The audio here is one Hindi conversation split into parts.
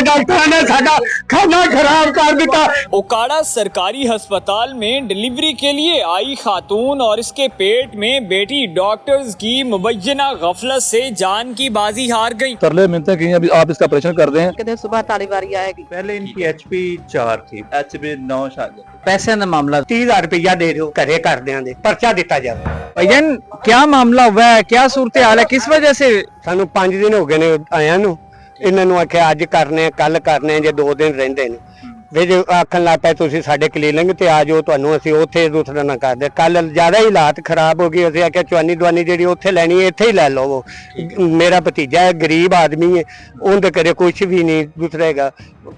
डॉक्टर ने साडा खाना खराब कर दिता। ओकाड़ा सरकारी अस्पताल में डिलीवरी के लिए आई खातून और इसके पेट में बेटी डॉक्टर्स की मुबैना गफलत से जान की बाजी हार गई। तरले मिलते कि अभी आप इसका ऑपरेशन कर दें। कहते सुबह ताली बारी आएगी। पहले इनकी HP 4 थी, HB 9 शायद। पैसे का मामला 30,000 रुपया दे दो, घरे कर देंगे, पर्चा दिता जाए। भाईजान क्या मामला हुआ है, क्या सूरत हाल है, किस वजह से? सानू 5 दिन हो गए ने आया नु, इन्हां नू आख्या अज करने कल करने जे 2 दिन रहिंदे ने वे जो आखन लग पे तुसीं साडे क्लीनिक ते आ जाओ, तुहानू असीं उत्थे दूसरा ना कर दे। कल ज्यादा ही हालात खराब हो गए, असीं आख्या चवानी दवानी जिहड़ी उत्थे लैनी है इत्थे ही लै लवो। मेरा भतीजा है, गरीब आदमी है, उनके घरे कुछ भी नहीं दूसरा हैगा।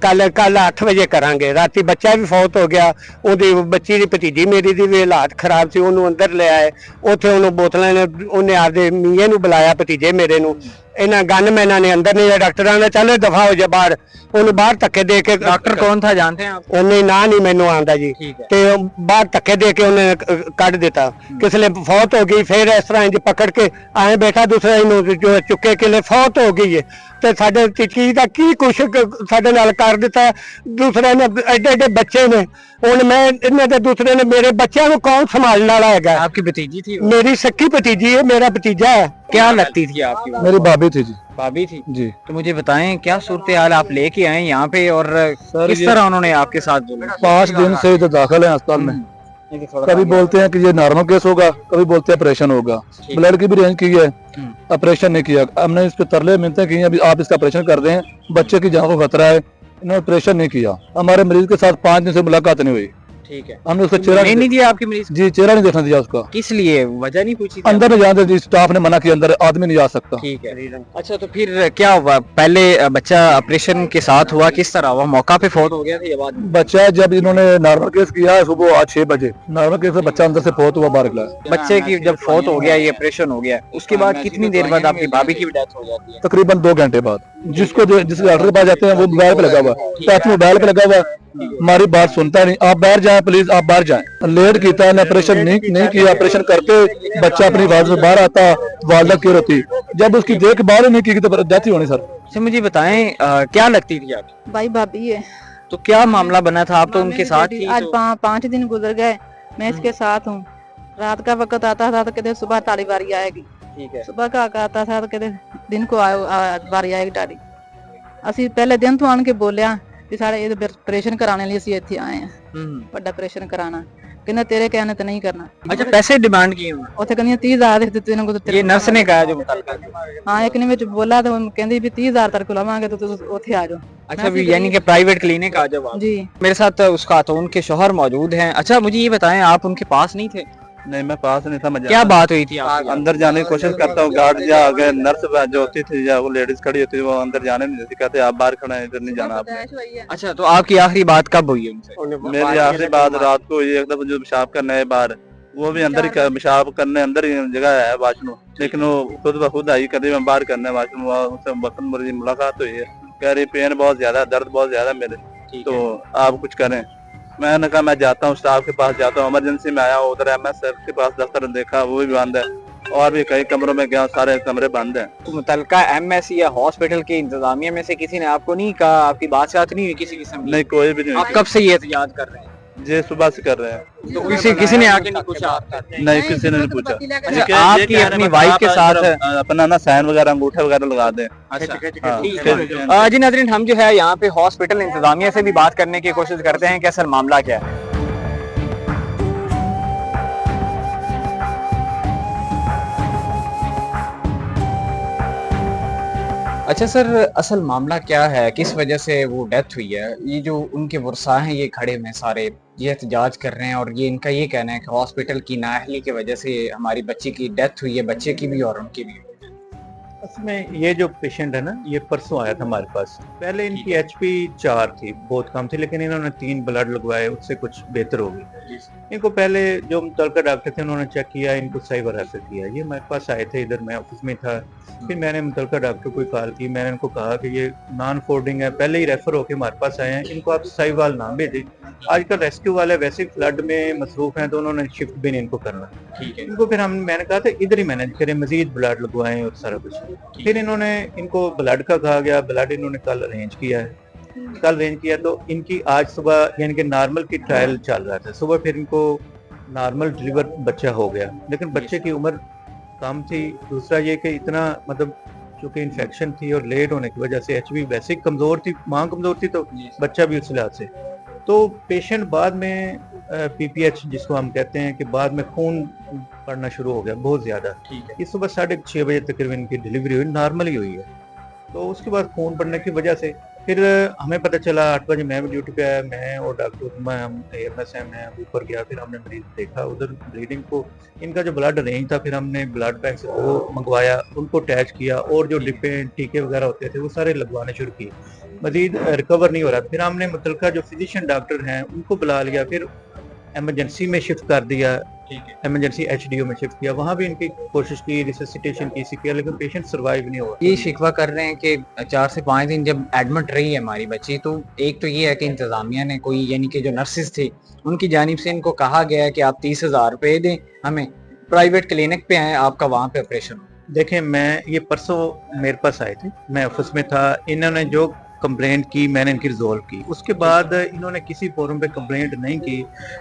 कल 8 बजे करांगे। राती बच्चा भी फौत हो गया, ओदी बच्ची दी भतीजी मेरी दी भी हालात खराब सी, ओनू अंदर ले आए, उत्थे ओनू बोतलां ने ओने आपदे मीए नू बुलाया, भतीजे मेरे नू। इन्हां गनमैनां ने अंदर नहीं, डॉक्टरां ने चल दफा हो जा बाहर, ओनू बाहर धक्के दे के। डॉक्टर कौन था जानते हैं आप? उन्हें ना नहीं मैनू आंदा जी, ते बाहर धक्के दे के उन्हें कट दिता। किसले फौत हो गई, फिर इस तरह इंज पकड़ के आए बैठा, दूसरे जो चुके किले फौत हो गई है, ते साडे टिकी दा की कुछ साडे नाल कर दिता। दूसरे ने एडे एडे बच्चे ने, हुण मैं इन्हें ते दूसरे ने मेरे बच्चों को कौन संभालने वाला है? आपकी भतीजी थी वो? मेरी सख्की भतीजी है, मेरा भतीजा है। क्या लगती थी आपकी? मेरी भाभी थी जी। भाभी थी जी। तो मुझे बताएं क्या सूरत हाल आप लेके आए यहाँ पे, और किस तरह उन्होंने आपके साथ बोला? 5 दिन से इधर दाखिल है अस्पताल में। कभी बोलते हैं कि ये नॉर्मल केस होगा, कभी बोलते हैं ऑपरेशन होगा। ब्लड की भी रेंज की है, ऑपरेशन नहीं किया। हमने इस पे तरले मिलते हैं कि अभी आप इसका ऑपरेशन कर दें, बच्चे की जान को खतरा है, इन्होंने ऑपरेशन नहीं किया। हमारे मरीज के साथ 5 दिन से मुलाकात नहीं हुई। ठीक है, हमने उसका चेहरा नहीं दिया आपके मरीज? जी, चेहरा नहीं देखना दिया उसका। किस लिए, वजह नहीं पूछी? अंदर नहीं जाने दी, स्टाफ ने मना किया, अंदर आदमी नहीं जा सकता। ठीक है। अच्छा, तो फिर क्या हुआ? पहले बच्चा ऑपरेशन के साथ हुआ, किस तरह हुआ? मौका पे फौत हो गया था या बाद में? बच्चा जब इन्होंने नॉर्मल केस किया सुबह आज 6 बजे, नॉर्मल केस से बच्चा अंदर से फौत हुआ, बाहर निकला। बच्चे की जब फौत हो गया, ये ऑपरेशन हो गया, उसके बाद कितनी देर बाद आपकी भाभी की डेथ हो जाती है? तकरीबन 2 घंटे बाद। जिस डॉक्टर के पास जाते हैं वो मोबाइल पे लगा हुआ है, साथ मोबाइल पे लगा हुआ है, हमारी बात सुनता नहीं। आप बाहर जाएं प्लीज, आप बाहर जाएं। लेट किया है, ऑपरेशन नहीं किया। ऑपरेशन करके बच्चा अपनी आवाज में बाहर आता, वालदा क्यों होती, जब उसकी देख बाहर नहीं की तो डेथ ही होनी। सर मुझे बताएं क्या लगती थी आप? भाई भाभी है। तो क्या मामला बना था? आप तो उनके साथ थी। आज 5 दिन गुजर गए, मैं इसके साथ हूँ। रात का वक्त आता था तो कहते सुबह ताली बारी आएगी। ठीक है। सुबह का आता था तो कहते दिन को बारी आएगी ताली। ਅਸੀਂ ਪਹਿਲੇ ਦਿਨ ਤੋਂ ਆਣ ਕੇ ਬੋਲਿਆ ਕਿ ਸਾਡੇ ਇਹ ਆਪਰੇਸ਼ਨ ਕਰਾਉਣ ਲਈ ਅਸੀਂ ਇੱਥੇ ਆਏ ਆ, ਵੱਡਾ ਆਪਰੇਸ਼ਨ ਕਰਾਣਾ। ਕਹਿੰਦਾ ਤੇਰੇ ਕਹਿਣੇ ਤੇ ਨਹੀਂ ਕਰਨਾ। अच्छा, पैसे डिमांड किए उन्होंने? ਉੱਥੇ ਕਹਿੰਦੀਆਂ 30,000 ਦੇ ਦਿੱਤੇ ਇਹਨਾਂ ਕੋਲ। ये नर्स ने कहा जो मुताल्लिका? ਹਾਂ, ਇੱਕ ਨੇ ਵਿੱਚ ਬੋਲਾ ਤਾਂ ਉਹ ਕਹਿੰਦੀ ਵੀ 30,000 ਤੱਕ ਲਵਾਂਗੇ तो ਤੁਸੀਂ ਉੱਥੇ आ जाओ। अच्छा, भी यानी कि प्राइवेट क्लिनिक आ जाओ आप। जी। मेरे साथ उस खातून के शौहर मौजूद हैं। अच्छा, मुझे ये बताएं आप उनके पास नहीं थे? नहीं, मैं पास नहीं था। मैं क्या बात हुई थी आपकी? अंदर जाने की कोशिश करता हूँ, गार्ड या अगर नर्स जो होती थी या वो लेडीज खड़ी होती थी, वो अंदर जाने नहीं देती, कहते आप बाहर खड़े हैं, इधर नहीं जाना आपने। अच्छा, तो आपकी आखिरी बात कब हुई उनसे? मेरी आखिरी बात रात को हुई। एक दफा जो पेशाब करने है बाहर, वो भी अंदर ही पेशाब करने अंदर ही जगह है वाशरूम, लेकिन वो खुद ब खुद आई, कभी मैं बाहर करने वाशरूम, उससे वक्त मेरी मुलाकात हुई है। कह रही पेन बहुत ज्यादा, दर्द बहुत ज्यादा मेरे, तो आप कुछ करें। मैंने कहा मैं जाता हूँ, स्टाफ के पास जाता हूँ। इमरजेंसी में आया, उधर MSF के पास दफ्तर देखा, वो भी बंद है, और भी कई कमरों में गया, सारे कमरे बंद हैं। तो मुतल्लिका MS या हॉस्पिटल के इंतजामिया में से किसी ने आपको नहीं कहा, आपकी बात साथ नहीं हुई किसी किस्म की? नहीं, कोई भी नहीं। आप कब से ये एहतियात कर रहे हैं? जी, सुबह से कर रहे हैं। तो किसी ने आके नहीं पूछा आपका? नहीं, किसी ने नहीं पूछा। अच्छा, आपकी अपनी वाइफ के साथ अपना ना साइन वगैरह अंगूठे वगैरह लगा दें। अच्छा, जी नाज़रीन, हम जो है यहाँ पे हॉस्पिटल इंतजामिया से भी बात करने की कोशिश करते हैं कि असल मामला क्या है। अच्छा सर, असल मामला क्या है, किस वजह से वो डेथ हुई है? ये जो उनके वर्सा हैं ये खड़े में सारे, ये एहतजाज कर रहे हैं और ये इनका ये कहना है कि हॉस्पिटल की नाअहली की वजह से हमारी बच्ची की डेथ हुई है, बच्चे की भी और उनकी भी। उसमें ये जो पेशेंट है ना, ये परसों आया था हमारे पास। पहले इनकी HP 4 थी, बहुत कम थी, लेकिन इन्होंने 3 ब्लड लगवाए, उससे कुछ बेहतर हो गई। इनको पहले जो मुतल्लिका डॉक्टर थे उन्होंने चेक किया, इनको सही रेफर किया। ये हमारे पास आए थे, इधर मैं ऑफिस में था, फिर मैंने मुतल्लिका डॉक्टर को कॉल की। मैंने इनको कहा कि ये नॉन फोर्डिंग है, पहले ही रेफर होकर हमारे पास आए हैं, इनको आप साहिवाल ना भेजें। आजकल रेस्क्यू वाले वैसे फ्लड में मसरूफ हैं, तो उन्होंने शिफ्ट भी नहीं इनको करना। ठीक है, इनको फिर मैंने कहा था इधर ही मैनेज करें, मजीद ब्लड लगवाएं और सारा कुछ। फिर इन्होंने इनको ब्लड का कहा गया, ब्लड इन्होंने कल अरेंज किया है। कल अरेंज किया तो इनकी आज सुबह यानी कि नॉर्मल की ट्रायल चल रहा था, सुबह फिर इनको नॉर्मल डिलीवर बच्चा हो गया, लेकिन बच्चे की उम्र कम थी। दूसरा ये कि इतना मतलब चूंकि इन्फेक्शन थी और लेट होने की वजह से एचबी वैसे ही कमजोर थी, माँ कमजोर थी तो बच्चा भी उस लिहाज से। तो पेशेंट बाद में पीपीएच जिसको हम कहते हैं कि बाद में खून पड़ना शुरू हो गया बहुत ज्यादा। ये सुबह 6:30 बजे तकरीबन इनकी डिलीवरी हुई, नॉर्मल ही हुई है। तो उसके बाद खून पड़ने की वजह से फिर हमें पता चला 8 बजे मैं भी ड्यूटी पे आया, मैं और डॉक्टर हम AMSM है ऊपर गया, फिर हमने मरीज देखा उधर ब्लीडिंग को, इनका जो ब्लड अरेंज था फिर हमने ब्लड बैंक से वो मंगवाया, उनको अटैच किया और जो डिब्बे टीके वगैरह होते थे वो सारे लगवाने शुरू किए। मजीद रिकवर नहीं हो रहा, फिर हमने मुतलका जो फिजिशियन डॉक्टर हैं उनको बुला लिया, फिर एमरजेंसी में शिफ्ट कर दिया, इमरजेंसी HDO में शिफ्ट किया, वहाँ भी इनकी कोशिश की, रिससिटेशन की CPR, लेकिन पेशेंट सर्वाइव नहीं हुआ। ये शिकवा कर रहे हैं कि 4 से 5 दिन जब एडमिट रही है हमारी बच्ची, तो एक तो ये है कि इंतजामिया ने कोई यानी कि जो नर्सेज थे उनकी जानिब से इनको कहा गया है कि आप 30,000 रुपए दें, हमें प्राइवेट क्लिनिक पे आए, आपका वहाँ पे ऑपरेशन हो। देखें, मैं ये परसों मेरे पास आए थे, मैं ऑफिस में था, इन्होंने जो कंप्लेंट की मैंने इनकी रिजॉल्व की, उसके बाद इन्होंने किसी फोरम पे कंप्लेंट नहीं की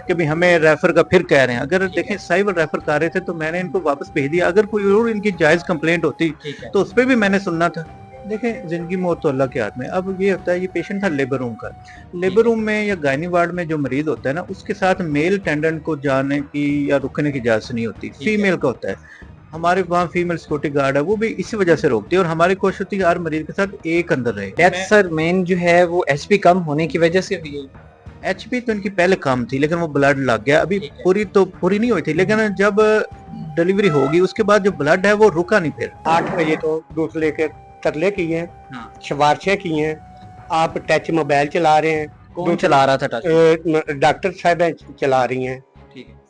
कि भाई हमें रेफर का फिर कह रहे हैं। अगर देखें साइबर रेफर कर रहे थे तो मैंने इनको वापस भेज दिया, अगर कोई और इनकी जायज कंप्लेंट होती तो उस पर भी मैंने सुनना था। देखें, जिंदगी मौत तो अल्लाह के हाथ में। अब ये होता है, ये पेशेंट था लेबर रूम का, लेबर रूम में या गायनी वार्ड में जो मरीज होता है ना, उसके साथ मेल अटेंडेंट को जाने की या रुकने की इजाजत नहीं होती, फीमेल का होता है। हमारे वहाँ फीमेल सिक्योरिटी गार्ड है, वो भी इसी वजह से रोकती है, और हमारी कोशिश होती है हर मरीज के साथ एक अंदर रहे। डेथ सर मेन जो है वो HP कम होने की वजह से हुई है। HP तो इनकी पहले कम थी, लेकिन वो ब्लड लग गया, अभी पूरी नहीं हुई थी, लेकिन जब डिलीवरी होगी उसके बाद जो ब्लड है वो रुका नहीं। फिर 8 बजे तो दूसरे के तरले किए हैं, शबारशे किए हैं, आप टच मोबाइल चला रहे हैं। कौन चला रहा था टच? डॉक्टर साहब चला रही हैं।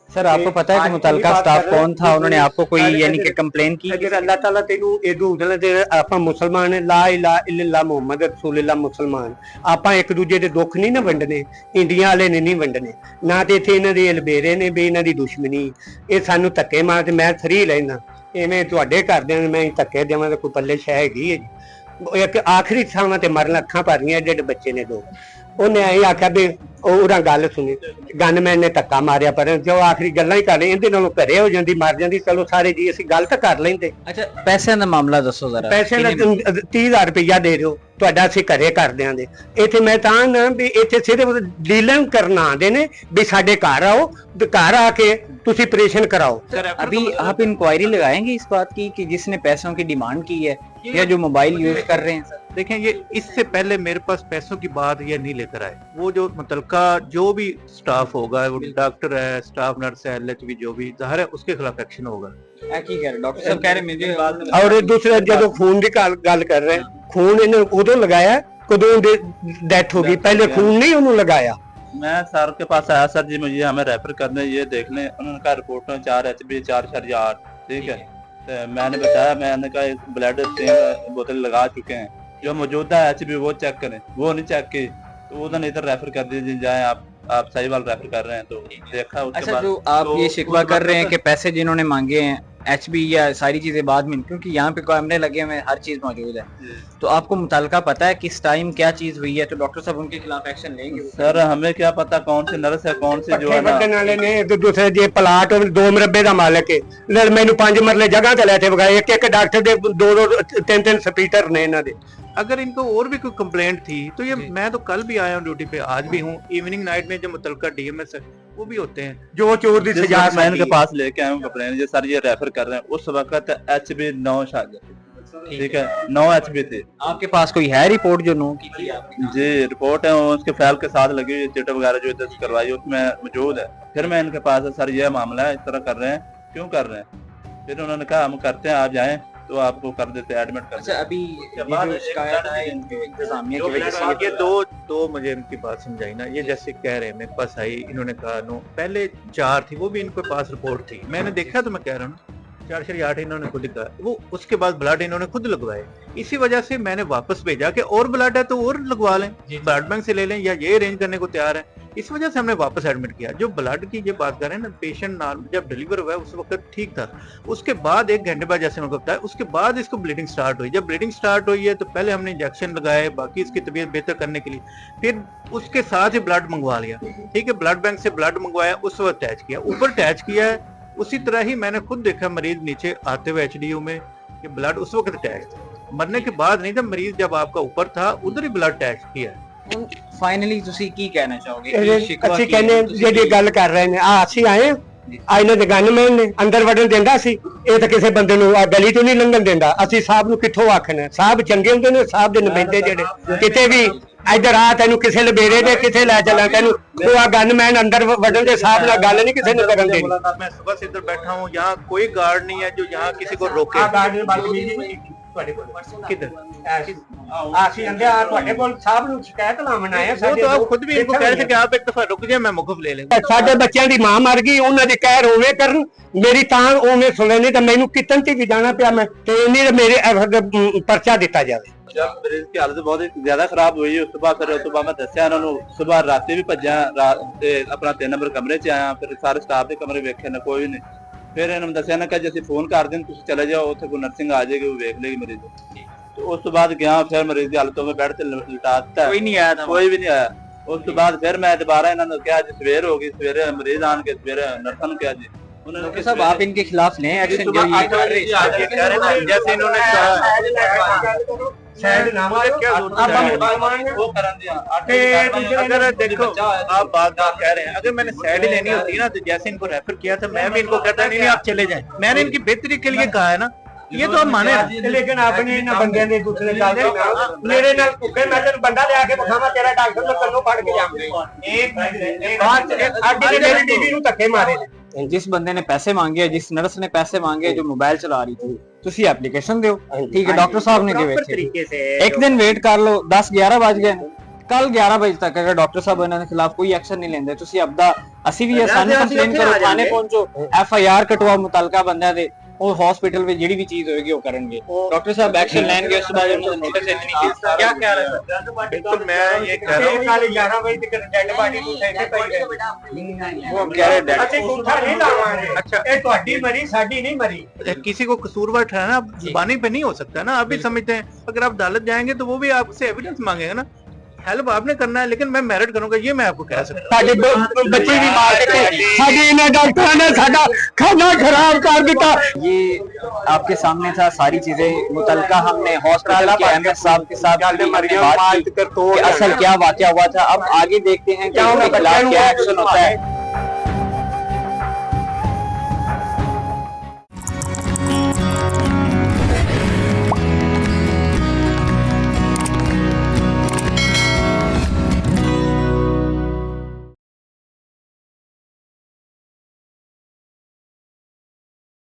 सर आपको पता है कि मुतलका स्टाफ कौन था? उन्होंने आपको कोई यानी कि कंप्लेन की? अगर अल्लाह ताला तेनू एदू उदले ते ਆਪਾਂ ਮੁਸਲਮਾਨ ਹੈ, ਲਾ ਇਲਾਹਾ ਇल्लल्लाह ਮੁਹੰਮਦ ਰਸੂਲullah ਮੁਸਲਮਾਨ, ਆਪਾਂ ਇੱਕ ਦੂਜੇ ਦੇ ਦੁੱਖ ਨਹੀਂ ਨਾ ਵੰਡਨੇ, ਇੰਡੀਆ ਵਾਲੇ ਨੇ ਨਹੀਂ ਵੰਡਨੇ, ਨਾ ਤੇ ਇੱਥੇ ਇਹਨਾਂ ਦੇ ਅਲਬੇਰੇ ਨੇ ਵੀ ਇਹਨਾਂ ਦੀ ਦੁਸ਼ਮਣੀ, ਇਹ ਸਾਨੂੰ ਧੱਕੇ ਮਾਰ ਤੇ ਮੈਂ ਫਰੀ ਲੈਣਾ, ਐਵੇਂ ਤੁਹਾਡੇ ਘਰਦਿਆਂ ਨੂੰ ਮੈਂ ਧੱਕੇ ਦੇਵਾਂ ਤਾਂ ਕੋਈ ਪੱਲੇ ਸ਼ੈ ਹੈਗੀ ਹੈ ਜੀ। ਇੱਕ ਆਖਰੀ ਥਾਵਾਂ ਤੇ ਮਰਨ ਅੱਖਾਂ ਭਰ ਰਹੀਆਂ ਜਿਹੜੇ ਬੱਚੇ ਨੇ ਦੋ। ਉਹਨੇ ਐਂ ਆਖਿਆ ਵੀ ਉਹਦਾ ਗੱਲ ਸੁਣੀ, ਗਨਮੈਨ ਨੇ ਧੱਕਾ ਮਾਰਿਆ, ਪਰ ਜੋ ਆਖਰੀ ਗੱਲਾਂ ਹੀ ਕਰ ਰਹੇ, ਇਹਦੇ ਨਾਲੋਂ ਘਰੇ ਹੋ ਜਾਂਦੀ, ਮਰ ਜਾਂਦੀ, ਚਲੋ ਸਾਰੇ ਜੀ ਅਸੀਂ ਗੱਲ ਤਾਂ ਕਰ ਲੈਂਦੇ। ਅੱਛਾ, ਪੈਸਿਆਂ ਦਾ ਮਾਮਲਾ ਦੱਸੋ ਜ਼ਰਾ। ਪੈਸੇ ਦਾ 30,000 ਰੁਪਇਆ ਦੇ ਦਿਓ, ਤੁਹਾਡਾ ਅਸੀਂ ਘਰੇ ਕਰ ਦਿਆਂਗੇ। ਇੱਥੇ ਮੈਂ ਤਾਂ ਨਾ ਵੀ ਇੱਥੇ ਸਿਰਫ ਡੀਲਿੰਗ ਕਰਨ ਆਉਂਦੇ ਨੇ ਵੀ ਸਾਡੇ ਘਰ ਆਓ, ਤੇ ਘਰ ਆ ਕੇ ਤੁਸੀਂ ऑपरेशन कराओ। अभी आप इंक्वायरी लगाएंगे इस बात की कि जिसने पैसों की डिमांड की है या जो मोबाइल यूज कर रहे हैं? देखें, ये इससे पहले मेरे पास पैसों की बात ये नहीं लेकर आए। वो जो मुतलका जो भी स्टाफ होगा, वो डॉक्टर है, स्टाफ नर्स है, LHV जो भी, जाहिर है उसके खिलाफ एक्शन होगा। डॉक्टर साहब कह रहे मुझे। और दूसरा जो खून की गल कर रहे हैं, खून इन्हें उदो लगाया कदों डेथ हो गई, पहले खून नहीं उन्होंने लगाया। मैं सर के पास आया, सर जी मुझे हमें रेफर करने, ये देख लें। उन्होंने कहा रिपोर्ट में 4 HB 4/8, ठीक है। तो मैंने बताया, मैंने कहा ब्लड बोतल लगा चुके हैं, जो मौजूदा HB वो चेक करें, वो नहीं चेक की तो उन्होंने इधर रेफर कर दीजिए, जाए आप सही वाल रेफर कर रहे हैं। तो देखा उसके अच्छा, बाद जो आप तो ये शिकवा कर रहे हैं कि पैसे जिन्होंने मांगे हैं HB या सारी चीजें बाद में, क्योंकि यहाँ पे कैमरे लगे हुए हैं, हर चीज मौजूद है, तो आपको मुतलका पता है किस टाइम क्या चीज हुई है, तो डॉक्टर साहब उनके खिलाफ एक्शन लेंगे? सर हमें क्या पता कौन से नर्स है, कौन से जो है ना। वाले ने दूसरे जे प्लाट 2 मरबे का मालिक है, मैनू 5 मरले जगह ते लेते वगाए, एक डॉक्टर दे 2 3 स्पीकर ने इन्हां दे। अगर इनको और भी कोई कंप्लेंट थी तो ये, मैं तो कल भी आया हूँ ड्यूटी पे, आज भी हूँ, इवनिंग नाइट में जो मुतलका DMS है वो भी होते हैं, जो चोर दी सजा मैं इनके पास लेके आया हूँ कंप्लेन, ये सर ये रेफर कर रहे हैं। उस वक्त HB 9 शायद, ठीक है, 9 HB थे। आपके पास कोई है रिपोर्ट जो 9 की थी आपकी? जी रिपोर्ट है, उसके फाइल के साथ लगी हुई चिट वगैरह जो इधर करवाई उसमें मौजूद है। फिर मैं इनके पास, सर ये मामला है, इस तरह कर रहे हैं, क्यों कर रहे हैं? फिर उन्होंने कहा हम करते हैं, आप जाएं तो आपको कर देते हैं, एडमिट कर देते हैं। अच्छा, अभी ये जो शिकायत है इनके इंतजामिया की वजह से, ये दो मुझे इनकी बात समझाई ना, ये जैसे कह रहे हैं मेरे पास आई, इन्होंने कहा 9, पहले 4 थी, वो भी इनके पास रिपोर्ट थी, मैंने देखा तो मैं कह रहा हूँ 4/8 इन्होंने खुद कहा, वो उसके बाद ब्लड इन्होंने खुद लगवाए। इसी वजह से मैंने वापस भेजा कि और ब्लड है तो और लगवा लें, ब्लड बैंक से ले लें, या ये अरेंज करने को तैयार है। इस वजह से हमने वापस एडमिट किया। जो ब्लड की ये बात कर रहे हैं ना, पेशेंट जब डिलीवर हुआ है उस वक्त ठीक था, उसके बाद 1 घंटे बाद जैसे उनको बताया, उसके बाद इसको ब्लीडिंग स्टार्ट हुई। जब ब्लीडिंग स्टार्ट हुई है तो पहले हमने इंजेक्शन लगाए बाकी इसकी तबीयत बेहतर करने के लिए, फिर उसके साथ ही ब्लड मंगवा लिया, ठीक है, ब्लड बैंक से ब्लड मंगवाया, उस वक्त अटैच किया, ऊपर अटैच किया है। उसी तरह ही मैंने खुद देखा मरीज नीचे आते हुए HDU में कि ब्लड उस वक्त अटैच था, मरने के बाद नहीं था, मरीज जब आपका ऊपर था उधर ही ब्लड अटैच किया है। फाइनली ਤੁਸੀਂ ਕੀ ਕਹਿਣਾ ਚਾਹੋਗੇ ਅਸੀਂ ਕਹਿੰਦੇ ਜਿਹੜੀ ਗੱਲ ਕਰ ਰਹੇ ਨੇ, ਅਸੀਂ ਆਏ ਆ ਇਹਨਾਂ ਦੇ ਗਨਮੈਨ ਨੇ ਅੰਦਰ ਵੜਨ ਦਿੰਦਾ ਸੀ, ਇਹ ਤਾਂ ਕਿਸੇ ਬੰਦੇ ਨੂੰ ਗਲੀ ਤੋਂ ਨਹੀਂ ਲੰਘਣ ਦਿੰਦਾ। ਅਸੀਂ ਸਾਹਿਬ ਨੂੰ ਕਿੱਥੋਂ ਆਖਣਾ, ਸਾਹਿਬ ਚੰਗੇ ਹੁੰਦੇ ਨੇ, ਸਾਹਿਬ ਦੇ ਨੁਮਾਇੰਦੇ ਜਿਹੜੇ ਕਿਤੇ ਵੀ ਇੱਧਰ ਆ ਤੈਨੂੰ ਕਿਸੇ ਲਬੇੜੇ ਦੇ ਕਿਥੇ ਲੈ ਚੱਲਾਂ ਤੈਨੂੰ, ਉਹ ਆ ਗਨਮੈਨ ਅੰਦਰ ਵੜਨ ਦੇ ਸਾਹਿਬ ਨਾਲ ਗੱਲ ਨਹੀਂ ਕਿਸੇ ਨੂੰ ਕਰਨ ਦੇਣੀ। मैं सुबह से इधर बैठा हूँ, यहाँ कोई गार्ड नहीं है जो यहाँ किसी को रोके। किधर ਅਸੀਂ ਅੰਦੇ ਆ ਤੁਹਾਡੇ ਕੋਲ ਸਾਹਿਬ ਨੂੰ ਸ਼ਿਕਾਇਤ ਲਾਉਣ ਆਏ ਆ। वो तो आप खुद भी इनको कह रहे थे कि आप एक दफा रुक जाए, मैं मौकूफ ले लेंगे। ਸਾਡੇ ਬੱਚਿਆਂ ਦੀ ਮਾਂ ਮਰ ਗਈ, ਉਹਨਾਂ ਦੇ ਕਹਿਰ ਉਵੇਂ ਕਰਨ, ਮੇਰੀ ਤਾਂ ਉਵੇਂ ਸੁਣੇ ਨਹੀਂ ਤਾਂ ਮੈਨੂੰ ਕਿਤਨ ਤੇ ਵੀ ਜਾਣਾ ਪਿਆ ਮੈਂ ਤੇ ਇੰਨੀ ਮੇਰੇ ਪਰਚਾ ਦਿੱਤਾ ਜਾਵੇ। जब मरीज की हालत बहुत ही ज्यादा खराब हुई उस तो बाद मैं दसिया उन्होंने, सुबह रात भी भजा अपना 3 नंबर कमरे च आया, फिर सारे स्टाफ के कमरे वेखे ने कोई नहीं, फिर इन्होंने दसिया ना कि जे फोन कर दें तुम चले जाओ, उत्थे कोई नर्सिंग आ जाएगी वो वेख लेगी मरीज। तो उस तो बाद गया, फिर मरीज की हालत में बेड से लिटा दिता, कोई नहीं आया था, कोई भी नहीं आया। उस तो बाद फिर मैं दोबारा इन्होंने कहा जी सवेर हो गई, सवेरे मरीज आन के सवेरे नर्सा ने कहा जी, डॉक्टर साहब आप इनके खिलाफ लें एक्शन, जो ये कर रहे हैं जैसे इन्होंने अगर देखो आप बात कह रहे हैं, अगर मैंने साइड लेनी होती ना तो जैसे इनको रेफर किया था मैं भी इनको कहता नहीं आप चले जाएं, मैंने इनकी बेहतरी के लिए कहा है ना, ये तो आप माने ना। लेकिन अपने इन बंदियां ने दूसरे चलदे मेरे नाल भुखे मैं तेन बंदा ले आके बखावा तेरा डॉक्टर ने कन्नों फड़ के जाऊंगा। एक आगे मेरी बीवी ਨੂੰ ਧੱਕੇ ਮਾਰੇ ਨੇ। जिस बंदे ने पैसे मांगे, जिस नर्स ने पैसे मांगे जो मोबाइल चला रही थी, तुसी एप्लीकेशन दियो, ठीक है, डॉक्टर साहब ने दिए, एक दिन वेट कर लो, 10-11 बज गए, कल 11 बजे तक अगर डॉक्टर साहब इन्होंने खिलाफ कोई एक्शन नहीं लेंदे, तुसी अपदा ਅਸੀਂ ਵੀ ਆਸਾਨੀ ਕੰਪਲੇਨ ਕਰੋ, ਥਾਣੇ ਪਹੁੰਚੋ, FIR ਕਟਵਾਓ ਮੁਤਲਕਾ ਬੰਦਿਆਂ ਦੇ, ਉਹ ਹਸਪੀਟਲ ਵਿੱਚ ਜਿਹੜੀ ਵੀ ਚੀਜ਼ ਹੋਏਗੀ ਉਹ ਕਰਨਗੇ, ਡਾਕਟਰ ਸਾਹਿਬ ਐਕਸ਼ਨ ਲੈਣਗੇ। ਉਸ ਤੋਂ ਬਾਅਦ ਉਹਨਾਂ ਦਾ ਨੋਟਿਸ ਇਤਨੀ ਚੀਜ਼ क्या कह रहे हैं, बिल्कुल मैं ये कह रहा हूं कल 11 बजे तक डेड बॉडी ਨੂੰ ਸੈਂਟੇ ਪਈ ਗਏ, वो कह रहे हैं ਅਸੀਂ ਝੂਠਾ ਨਹੀਂ ਲਾਵਾਂਗੇ। अच्छा, ਇਹ ਤੁਹਾਡੀ ਮਰੀ ਸਾਡੀ नहीं मरी। किसी को कसूरवार ठहराना जुबानी पे नहीं हो सकता ना, आप भी समझते हैं, अगर आप अदालत जाएंगे तो वो भी आपसे एविडेंस मांगेगा ना, हेल्प आपने करना है, लेकिन मैं मेरिट करूंगा ये मैं आपको कह सकता ਸਾਡੇ ਬੱਚੇ ਵੀ ਮਾਰ ਦਿੱਤੇ, ਸਾਡੇ ਇਹਨਾਂ ਡਾਕਟਰਾਂ ਨੇ ਸਾਡਾ ਖਾਣਾ ਖਰਾਬ ਕਰ ਦਿੱਤਾ। ये आपके सामने था, सारी चीजें मुतलका हमने हॉस्पिटल के एमएस साहब के साथ बात की कि असल क्या वाकया हुआ था। अब आगे देखते हैं कि उनके खिलाफ क्या एक्शन होता है।